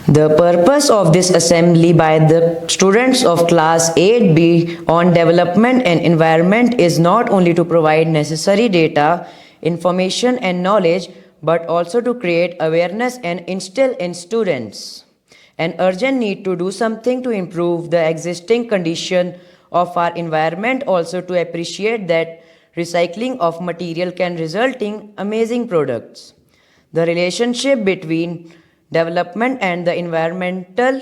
The purpose of this assembly by the students of class 8B on development and environment is not only to provide necessary data, information and knowledge, but also to create awareness and instill in students an urgent need to do something to improve the existing condition of our environment, also to appreciate that recycling of material can result in amazing products. The relationship between development and the environmental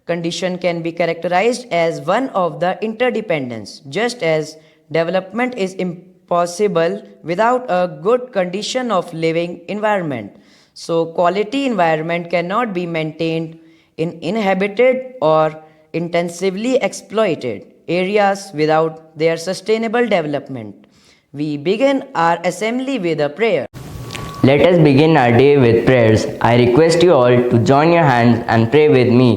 condition can be characterized as one of the interdependence, just as development is impossible without a good condition of living environment. So quality environment cannot be maintained in inhabited or intensively exploited areas without their sustainable development. We begin our assembly with a prayer. Let us begin our day with prayers. I request you all to join your hands and pray with me.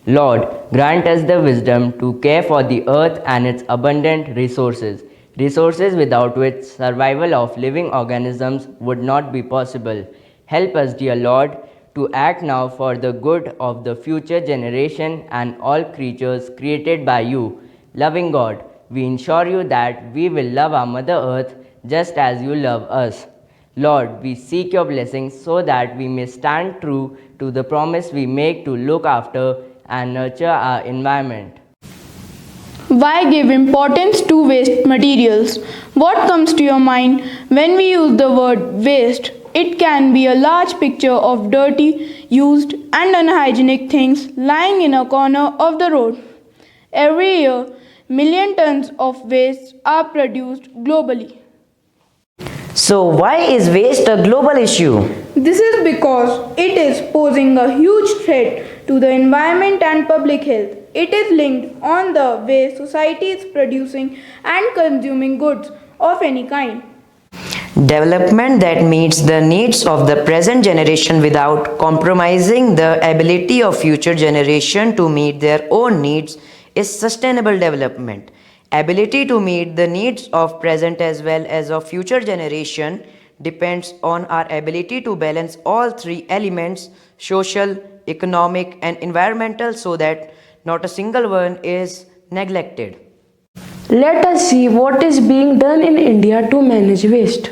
Lord, grant us the wisdom to care for the earth and its abundant resources, resources without which survival of living organisms would not be possible. Help us, dear Lord, to act now for the good of the future generation and all creatures created by you. Loving God, we ensure you that we will love our Mother Earth just as you love us. Lord, we seek your blessings so that we may stand true to the promise we make to look after and nurture our environment. Why give importance to waste materials? What comes to your mind when we use the word waste? It can be a large picture of dirty, used and unhygienic things lying in a corner of the road. Every year, million tons of waste are produced globally. So why is waste a global issue? This is because it is posing a huge threat to the environment and public health. It is linked on the way society is producing and consuming goods of any kind. Development that meets the needs of the present generation without compromising the ability of future generation to meet their own needs is sustainable development. Ability to meet the needs of present as well as of future generation depends on our ability to balance all three elements, social, economic and environmental, so that not a single one is neglected. Let us see what is being done in India to manage waste.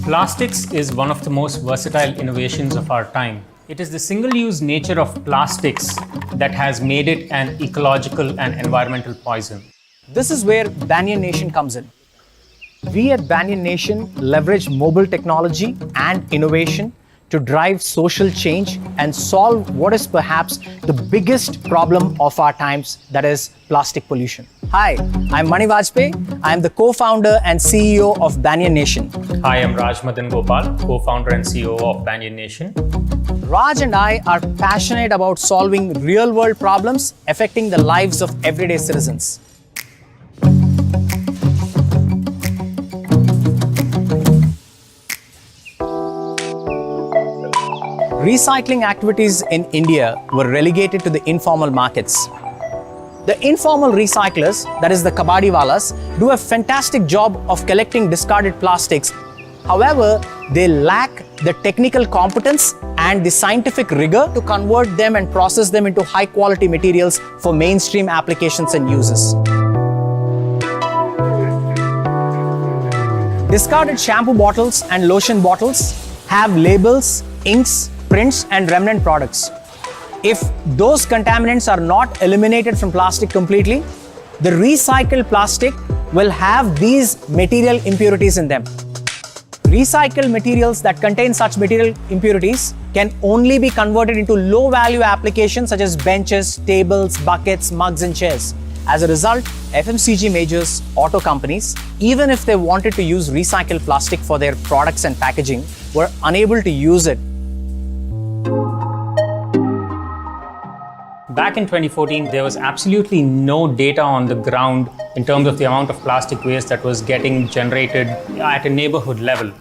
Plastics is one of the most versatile innovations of our time. It is the single-use nature of plastics that has made it an ecological and environmental poison. This is where Banyan Nation comes in. We at Banyan Nation leverage mobile technology and innovation to drive social change and solve what is perhaps the biggest problem of our times, that is plastic pollution. Hi, I'm Mani Vajpayee. I'm the co-founder and CEO of Banyan Nation. Hi, I'm Raj Madan Gopal, co-founder and CEO of Banyan Nation. Raj and I are passionate about solving real-world problems affecting the lives of everyday citizens. Recycling activities in India were relegated to the informal markets. The informal recyclers, that is the kabadiwalas, do a fantastic job of collecting discarded plastics. However, they lack the technical competence and the scientific rigor to convert them and process them into high-quality materials for mainstream applications and uses. Discarded shampoo bottles and lotion bottles have labels, inks, prints and remnant products. If those contaminants are not eliminated from plastic completely, the recycled plastic will have these material impurities in them. Recycled materials that contain such material impurities can only be converted into low-value applications such as benches, tables, buckets, mugs and chairs. As a result, FMCG majors, auto companies, even if they wanted to use recycled plastic for their products and packaging, were unable to use it. Back in 2014, there was absolutely no data on the ground in terms of the amount of plastic waste that was getting generated at a neighborhood level.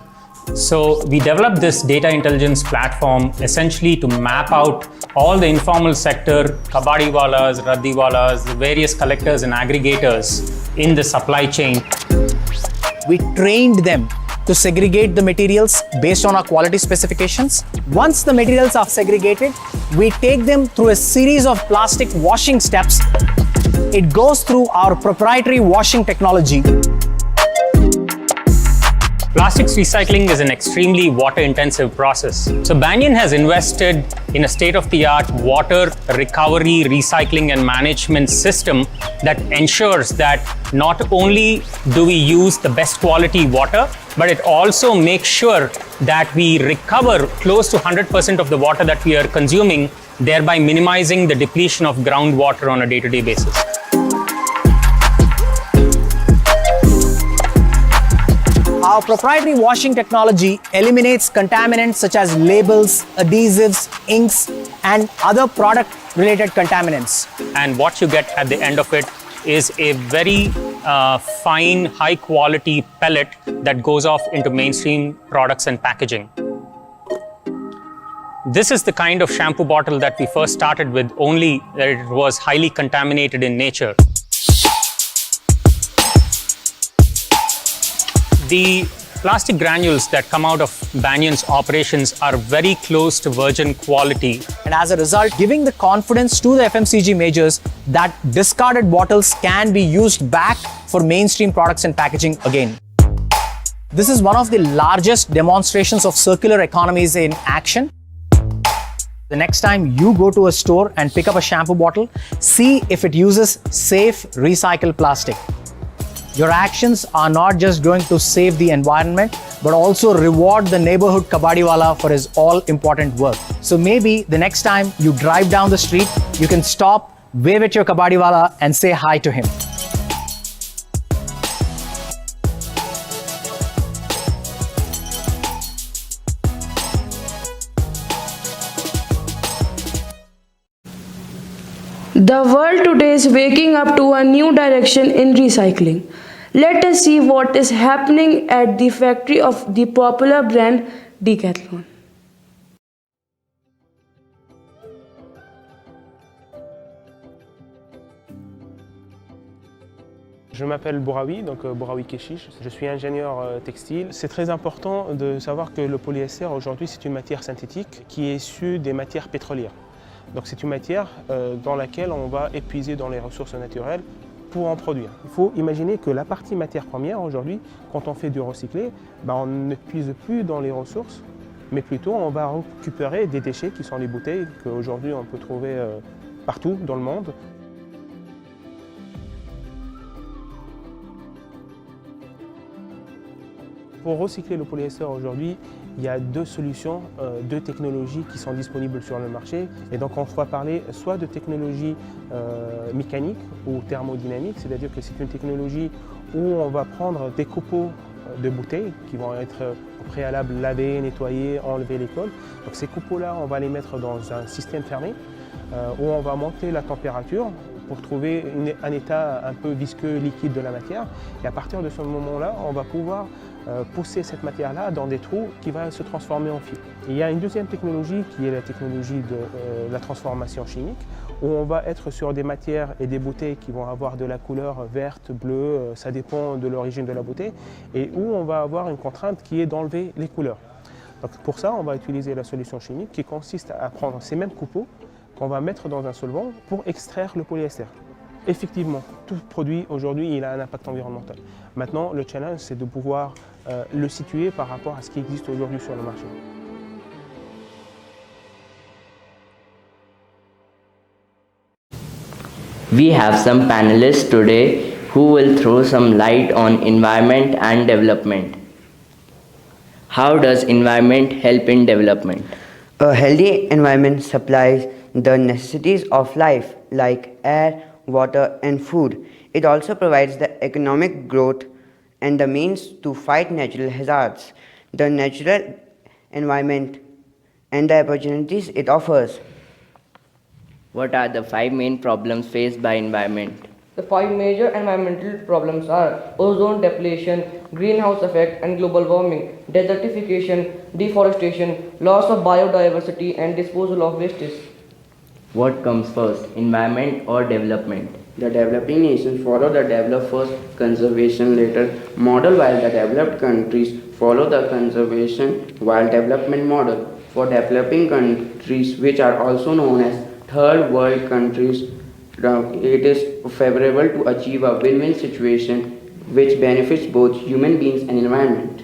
So we developed this data intelligence platform essentially to map out all the informal sector, kabadiwalas, raddiwalas, the various collectors and aggregators in the supply chain. We trained them to segregate the materials based on our quality specifications. Once the materials are segregated, we take them through a series of plastic washing steps. It goes through our proprietary washing technology. Plastics recycling is an extremely water-intensive process. So Banyan has invested in a state-of-the-art water recovery, recycling and management system that ensures that not only do we use the best quality water, but it also makes sure that we recover close to 100% of the water that we are consuming, thereby minimizing the depletion of groundwater on a day-to-day basis. Our proprietary washing technology eliminates contaminants such as labels, adhesives, inks, and other product-related contaminants. And what you get at the end of it is a very fine, high-quality pellet that goes off into mainstream products and packaging. This is the kind of shampoo bottle that we first started with, only that it was highly contaminated in nature. The plastic granules that come out of Banyan's operations are very close to virgin quality. And as a result, giving the confidence to the FMCG majors that discarded bottles can be used back for mainstream products and packaging again. This is one of the largest demonstrations of circular economies in action. The next time you go to a store and pick up a shampoo bottle, see if it uses safe recycled plastic. Your actions are not just going to save the environment, but also reward the neighborhood kabadiwala for his all-important work. So maybe the next time you drive down the street, you can stop, wave at your kabadiwala and say hi to him. The world today is waking up to a new direction in recycling. Let us see what is happening at the factory of the popular brand Decathlon. Je m'appelle Bouraoui, donc Bouraoui Keshish. Je suis ingénieur textile. C'est très important de savoir que le polyester aujourd'hui c'est une matière synthétique qui est issue des matières pétrolières. Donc c'est une matière dans laquelle on va épuiser dans les ressources naturelles pour en produire. Il faut imaginer que la partie matière première aujourd'hui, quand on fait du recyclé, on ne puise plus dans les ressources, mais plutôt on va récupérer des déchets qui sont les bouteilles qu'aujourd'hui on peut trouver partout dans le monde. Pour recycler le polyester aujourd'hui, il y a deux solutions, deux technologies qui sont disponibles sur le marché. Et donc on va parler soit de technologie mécanique ou thermodynamique, c'est-à-dire que c'est une technologie où on va prendre des copeaux de bouteilles qui vont être au préalable lavés, nettoyés, enlever les cols. Donc ces copeaux-là, on va les mettre dans un système fermé où on va monter la température pour trouver un état un peu visqueux, liquide de la matière. Et à partir de ce moment-là, on va pouvoir pousser cette matière-là dans des trous qui va se transformer en fil. Il y a une deuxième technologie qui est la technologie de la transformation chimique, où on va être sur des matières et des bouteilles qui vont avoir de la couleur verte, bleue, ça dépend de l'origine de la bouteille, et où on va avoir une contrainte qui est d'enlever les couleurs. Donc pour ça, on va utiliser la solution chimique qui consiste à prendre ces mêmes copeaux qu'on va mettre dans un solvant pour extraire le polyester. Effectivement, tout produit aujourd'hui, il a un impact environnemental. Maintenant, le challenge, c'est de pouvoir le situer par rapport à ce qui existe aujourd'hui sur le marché. We have some panelists today who will throw some light on environment and development. How does environment help in development? A healthy environment supplies the necessities of life like air, water and food. It also provides the economic growth and the means to fight natural hazards, the natural environment and the opportunities it offers. What are the 5 main problems faced by environment? The 5 major environmental problems are ozone depletion, greenhouse effect and global warming, desertification, deforestation, loss of biodiversity and disposal of wastes. What comes first, environment or development? The developing nations follow the develop first, conservation later model, while the developed countries follow the conservation while development model. For developing countries, which are also known as third world countries, it is favorable to achieve a win-win situation which benefits both human beings and environment.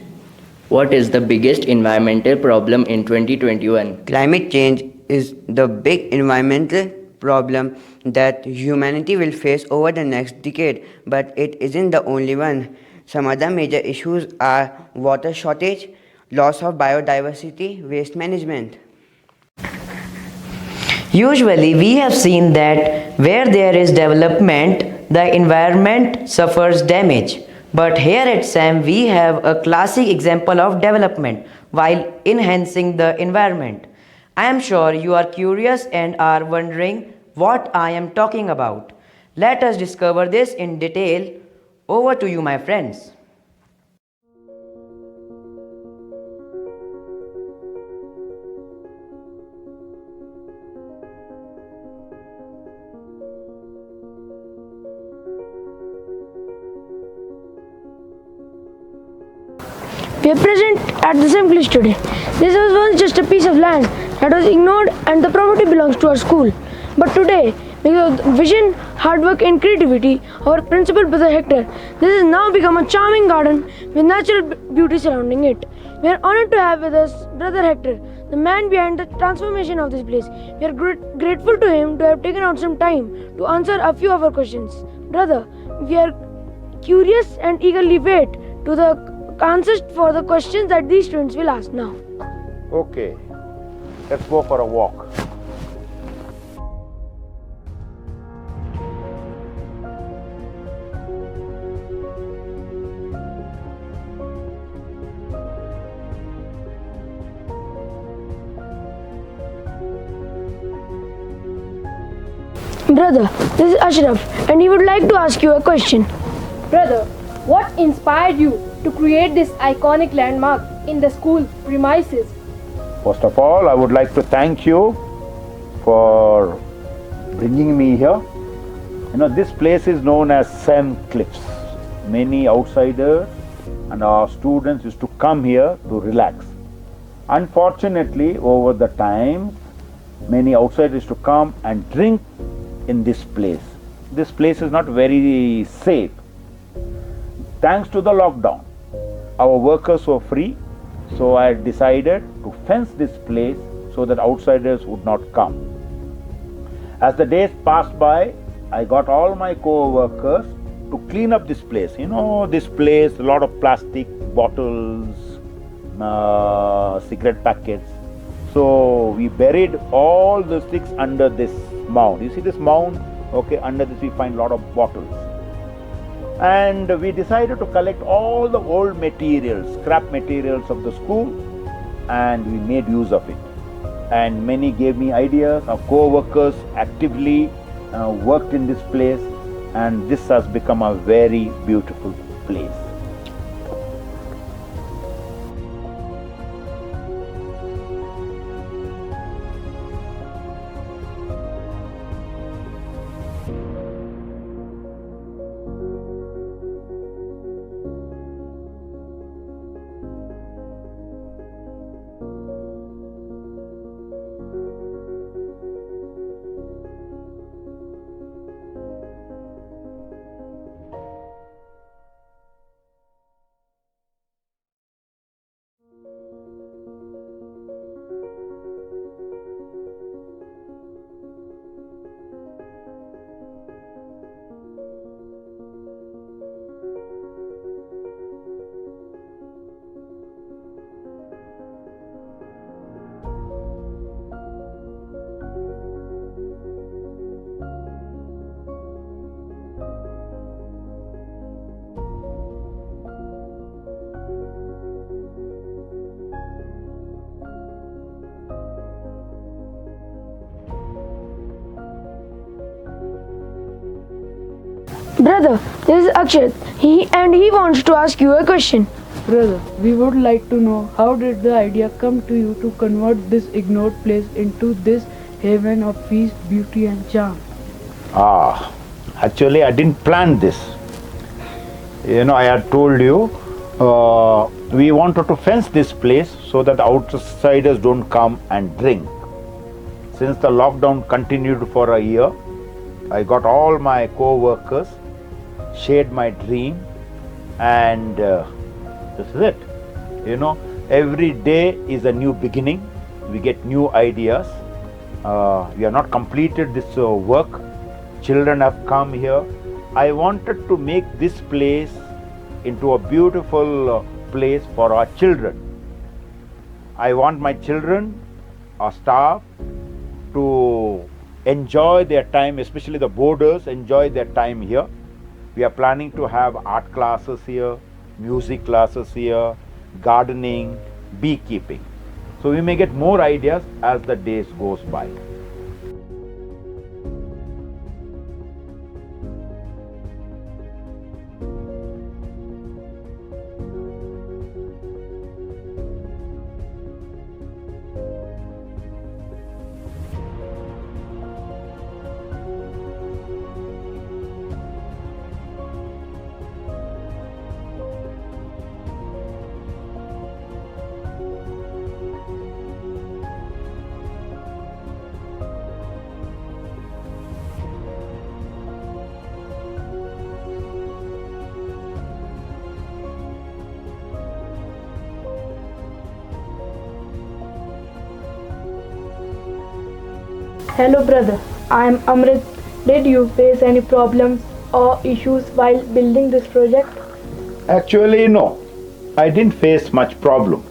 What is the biggest environmental problem in 2021? Climate change is the big environmental problem that humanity will face over the next decade, but it isn't the only one. Some other major issues are water shortage, loss of biodiversity, waste management. Usually, we have seen that where there is development, the environment suffers damage. But here at SAM, we have a classic example of development while enhancing the environment. I am sure you are curious and are wondering what I am talking about. Let us discover this in detail. Over to you, my friends. We are present at the same place today. This was once just a piece of land that was ignored and the property belongs to our school. But today, because of vision, hard work and creativity, our principal Brother Hector, this has now become a charming garden with natural beauty surrounding it. We are honored to have with us Brother Hector, the man behind the transformation of this place. We are grateful to him to have taken out some time to answer a few of our questions. Brother, we are curious and eagerly wait to the answers for the questions that these students will ask now. Okay, let's go for a walk. Brother, this is Ashraf and he would like to ask you a question. Brother, what inspired you to create this iconic landmark in the school premises? First of all, I would like to thank you for bringing me here. You know, this place is known as Sam Cliffs. Many outsiders and our students used to come here to relax. Unfortunately, over the time, many outsiders used to come and drink in this place. This place is not very safe. Thanks to the lockdown, our workers were free, so I decided to fence this place so that outsiders would not come. As the days passed by, I got all my co-workers to clean up this place. You know, this place, a lot of plastic bottles, cigarette packets. So we buried all the sticks under this mound. You see this mound? Okay, under this we find a lot of bottles. And we decided to collect all the old materials, scrap materials of the school, and we made use of it. And many gave me ideas. Our co-workers actively worked in this place, and this has become a very beautiful place. Brother, this is Akshat. He wants to ask you a question. Brother, we would like to know, how did the idea come to you to convert this ignored place into this haven of peace, beauty and charm? Actually, I didn't plan this. I had told you we wanted to fence this place so that outsiders don't come and drink. Since the lockdown continued for a year, I got all my co-workers, shared my dream, and this is it. Every day is a new beginning. We get new ideas. We have not completed this work. Children have come here. I wanted to make this place into a beautiful place for our children. I want my children, our staff, to enjoy their time, especially the boarders, enjoy their time here. We are planning to have art classes here, music classes here, gardening, beekeeping. So we may get more ideas as the days goes by. Hello brother, I am Amrit. Did you face any problems or issues while building this project? Actually, no. I didn't face much problem.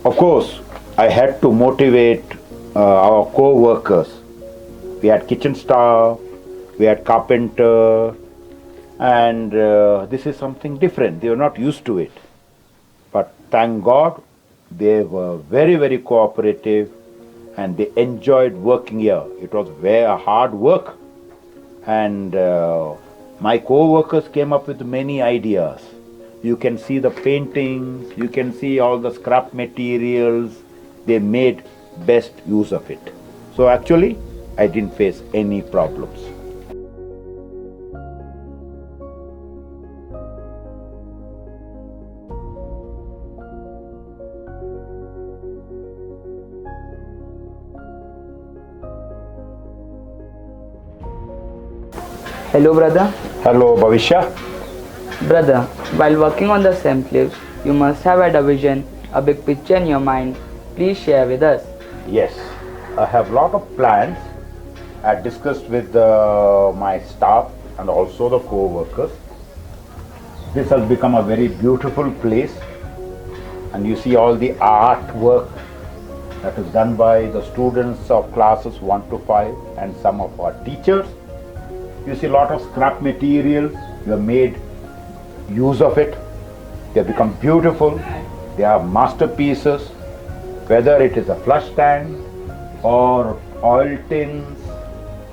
Of course, I had to motivate our co-workers. We had kitchen staff, we had carpenter, and this is something different. They were not used to it. But thank God, they were very, very cooperative and they enjoyed working here. It was very hard work. And my co-workers came up with many ideas. You can see the paintings, you can see all the scrap materials. They made best use of it. So actually, I didn't face any problems. Hello, brother. Hello, Bhavishya. Brother, while working on the SEM clips, you must have had a vision, a big picture in your mind. Please share with us. Yes, I have lot of plans. I discussed with my staff and also the co-workers. This has become a very beautiful place, and you see all the artwork that is done by the students of classes 1 to 5 and some of our teachers. You see a lot of scrap materials. You have made use of it. They have become beautiful. They are masterpieces. Whether it is a flush tank or oil tins,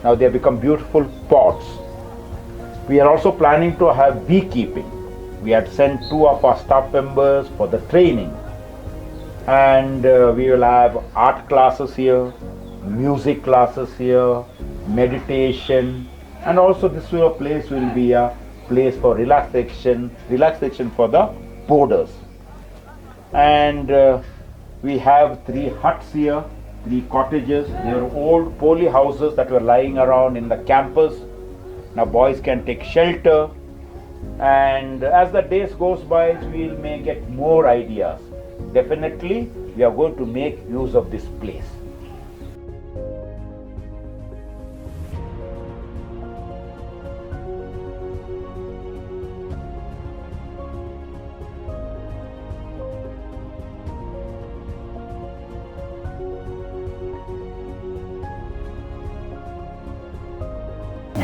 now they have become beautiful pots. We are also planning to have beekeeping. We had sent 2 of our staff members for the training, and we will have art classes here, music classes here, meditation, and also this place will be a place for relaxation for the boarders. And we have 3 huts here, 3 cottages. They are old poly houses that were lying around in the campus. Now boys can take shelter, and as the days goes by, we may get more ideas. Definitely, we are going to make use of this place.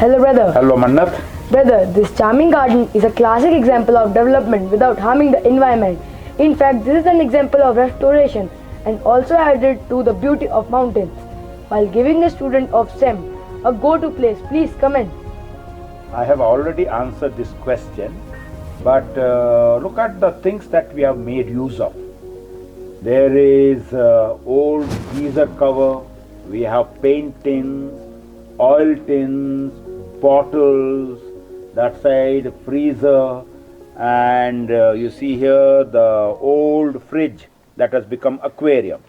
Hello brother. Hello, Mannat. Brother, this charming garden is a classic example of development without harming the environment. In fact, this is an example of restoration and also added to the beauty of mountains. While giving a student of SEM a go-to place, please comment. I have already answered this question, but look at the things that we have made use of. There is old freezer cover, we have paint tins, oil tins, bottles, that side freezer, and you see here the old fridge that has become aquarium.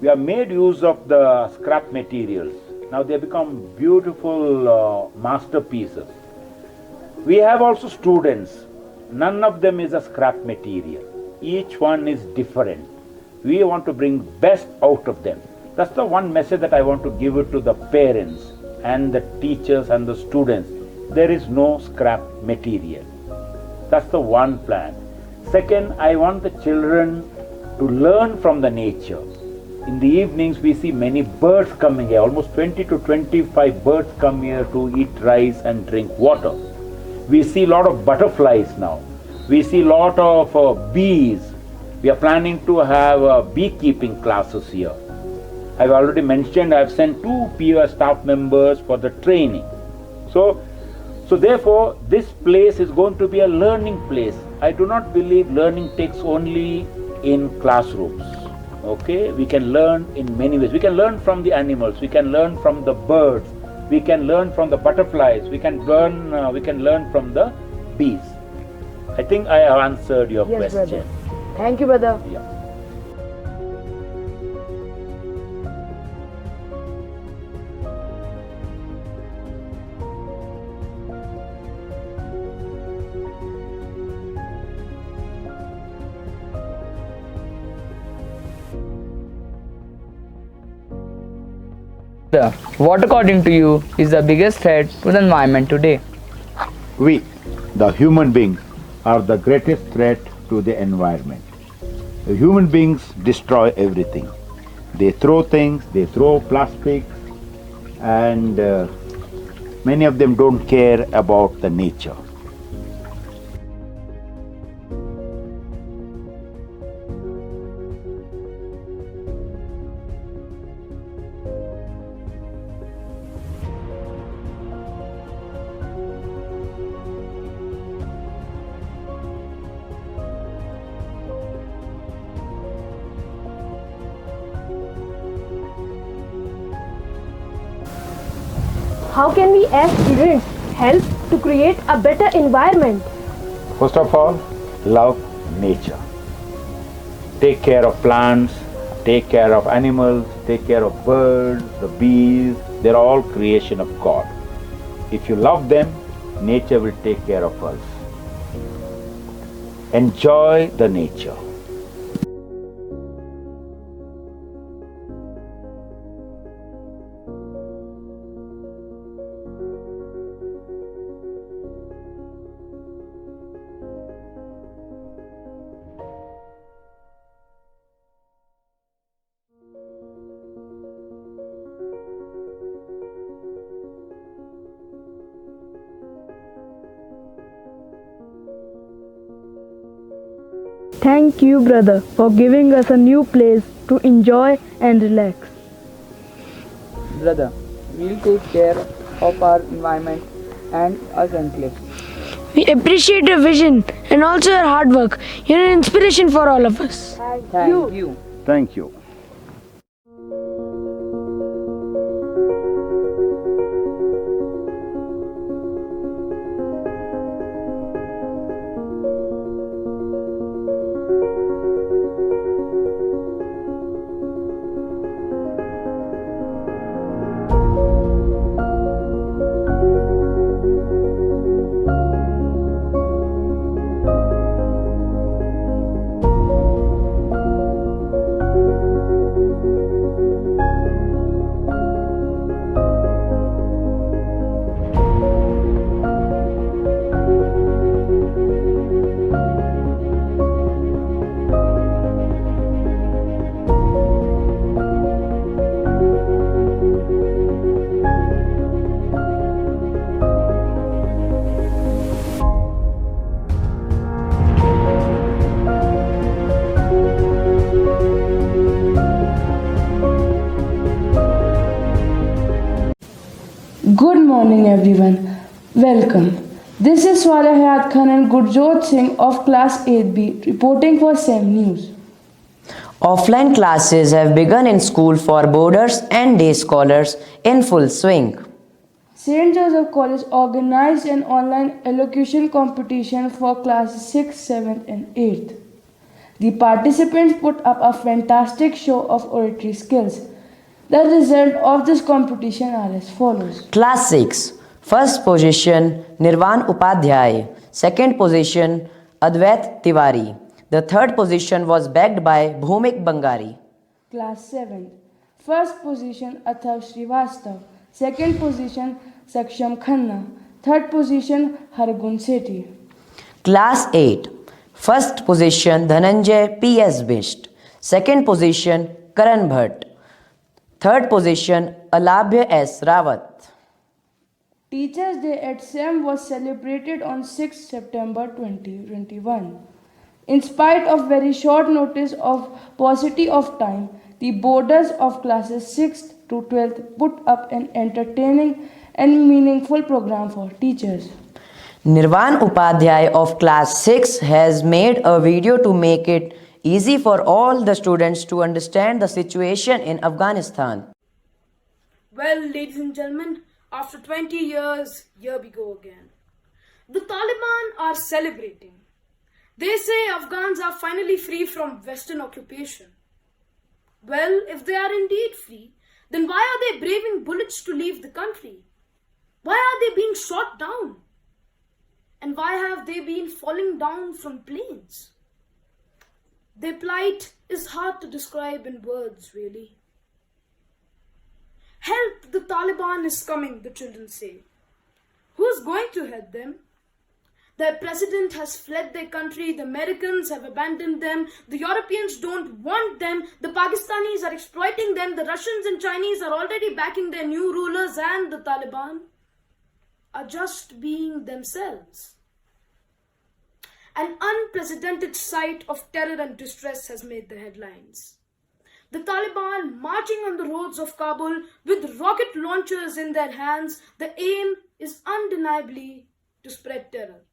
We have made use of the scrap materials. Now they have become beautiful masterpieces. We have also students. None of them is a scrap material. Each one is different. We want to bring best out of them. That's the one message that I want to give it to the parents and the teachers and the students. There is no scrap material. That's the one plan. Second, I want the children to learn from the nature. In the evenings, we see many birds coming here. Almost 20 to 25 birds come here to eat rice and drink water. We see a lot of butterflies now. We see a lot of bees. We are planning to have beekeeping classes here. I've already mentioned I've sent 2 peer staff members for the training. So therefore, this place is going to be a learning place. I do not believe learning takes only in classrooms. Okay, we can learn in many ways. We can learn from the animals. We can learn from the birds. We can learn from the butterflies. We can learn from the bees. I think I have answered your question. Brother. Thank you, brother. Yeah. What, according to you, is the biggest threat to the environment today? We, the human beings, are the greatest threat to the environment. The human beings destroy everything. They throw things, they throw plastic, and many of them don't care about the nature. How can we as students help to create a better environment? First of all, love nature. Take care of plants, take care of animals, take care of birds, the bees. They're all creation of God. If you love them, nature will take care of us. Enjoy the nature. Thank you, brother, for giving us a new place to enjoy and relax. Brother, we'll take care of our environment and our enclave. We appreciate your vision and also your hard work. You're an inspiration for all of us. Thank you. Thank you. Good morning everyone. Welcome. This is Swara Hayat Khan and Gurjot Singh of class 8B reporting for SEM News. Offline classes have begun in school for boarders and day scholars in full swing. St. Joseph College organized an online elocution competition for classes 6th, 7th, and 8th. The participants put up a fantastic show of oratory skills. The result of this competition are as follows. Class 6. First position Nirvan Upadhyay. Second position Advait Tiwari. The third position was bagged by Bhumik Bangari. Class 7th. First position Athav Srivastav. Second position Saksham Khanna. Third position Hargun Sethi. Class 8. First position Dhananjay P.S. Bisht. Second position Karan Bhatt. Third position Alabhya S. Rawat. Teachers' Day at SEM was celebrated on 6 September 2021. In spite of very short notice of paucity of time, the boarders of classes 6th to 12th put up an entertaining and meaningful program for teachers. Nirvan Upadhyay of class 6 has made a video to make it easy for all the students to understand the situation in Afghanistan. Well, ladies and gentlemen, after 20 years, here we go again. The Taliban are celebrating. They say Afghans are finally free from Western occupation. Well, if they are indeed free, then why are they braving bullets to leave the country? Why are they being shot down? And why have they been falling down from planes? Their plight is hard to describe in words, really. Help, the Taliban is coming, the children say. Who's going to help them? Their president has fled their country, the Americans have abandoned them, the Europeans don't want them, the Pakistanis are exploiting them, the Russians and Chinese are already backing their new rulers, and the Taliban are just being themselves. An unprecedented sight of terror and distress has made the headlines. The Taliban marching on the roads of Kabul with rocket launchers in their hands, the aim is undeniably to spread terror.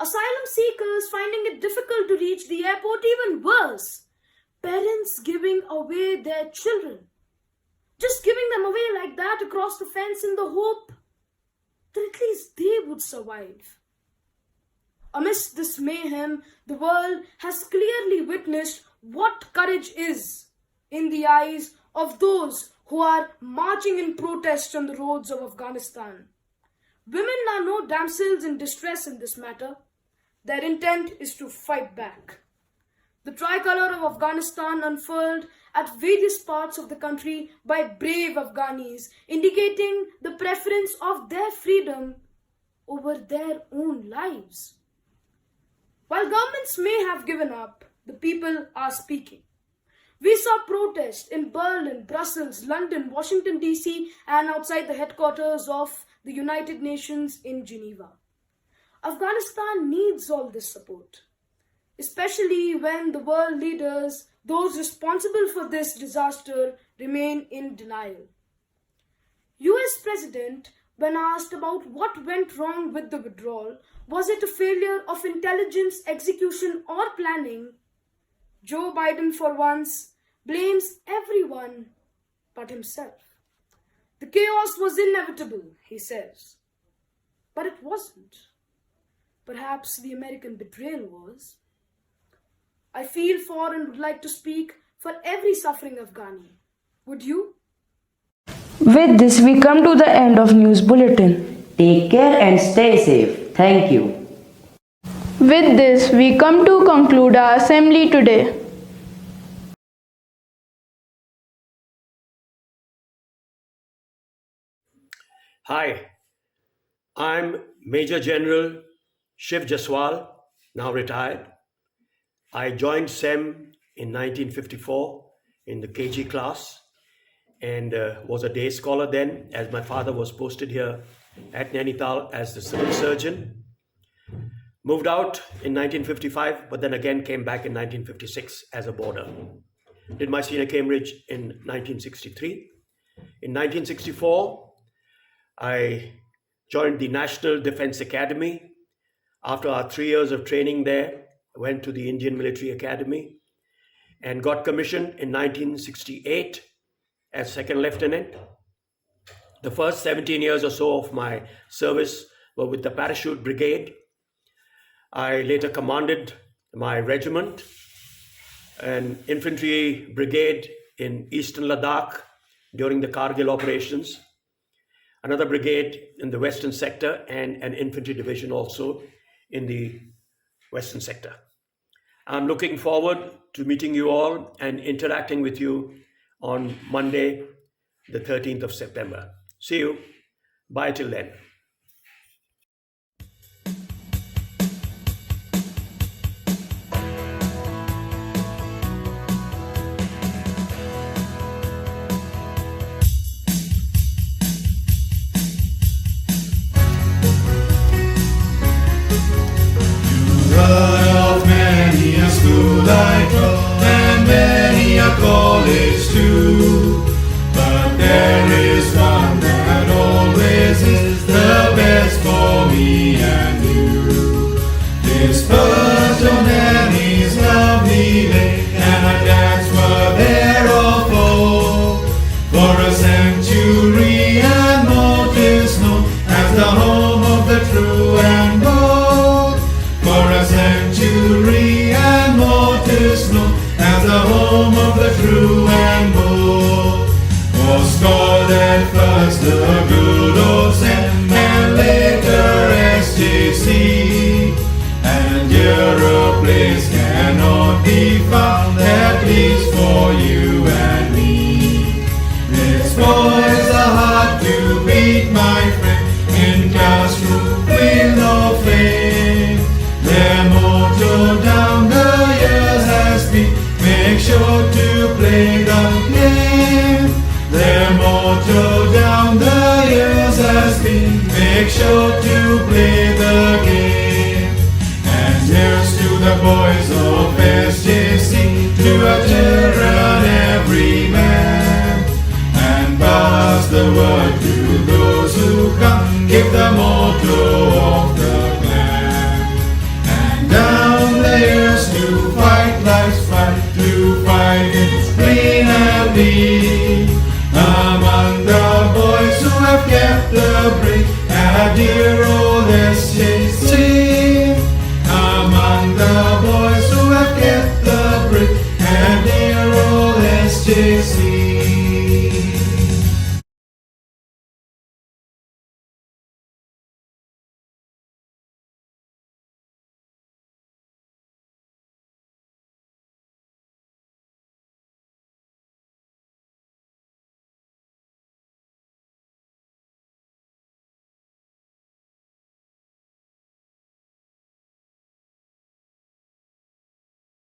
Asylum seekers finding it difficult to reach the airport, even worse. Parents giving away their children. Just giving them away like that across the fence in the hope that at least they would survive. Amidst this mayhem, the world has clearly witnessed what courage is in the eyes of those who are marching in protest on the roads of Afghanistan. Women are no damsels in distress in this matter. Their intent is to fight back. The tricolour of Afghanistan unfurled at various parts of the country by brave Afghanis, indicating the preference of their freedom over their own lives. While governments may have given up, the people are speaking. We saw protests in Berlin, Brussels, London, Washington DC, and outside the headquarters of the United Nations in Geneva. Afghanistan needs all this support, especially when the world leaders, those responsible for this disaster, remain in denial. US President, when asked about what went wrong with the withdrawal, was it a failure of intelligence, execution, or planning, Joe Biden, for once, blames everyone but himself. The chaos was inevitable, he says. But it wasn't. Perhaps the American betrayal was. I feel for and would like to speak for every suffering Afghani. Would you? With this, we come to the end of News Bulletin. Take care and stay safe. Thank you. With this, we come to conclude our assembly today. Hi, I'm Major General Shiv Jaswal, now retired. I joined SEM in 1954 in the KG class and was a day scholar then, as my father was posted here at NAINITAL as the civil surgeon. Moved out in 1955, but then again came back in 1956 as a boarder. Did my senior Cambridge in 1963. In 1964, I joined the National Defense Academy. After our 3 years of training there, I went to the Indian Military Academy and got commissioned in 1968 as second lieutenant. The first 17 years or so of my service were with the Parachute Brigade. I later commanded my regiment, an infantry brigade in eastern Ladakh during the Kargil operations, another brigade in the western sector, and an infantry division also in the western sector. I'm looking forward to meeting you all and interacting with you on Monday, the 13th of September. See you. Bye till then. Of many a school I trod, and many a college too. But there is one that always is the best for me and you. This perched on Annie's lovely lake, and our dads were there of old. For a century and more 'tis known as the home of the true and bold. For a century and more 'tis known as the home of the true and bold. Was called at first the good old Sam, and later SJC. And here a place cannot be found, at least for you and me. This boy's a hard to beat, my friend, in classroom with no fame. Their motto down the years has been, make sure to play the game. Their motto down the years has been, make sure to play the game. And here's to the boys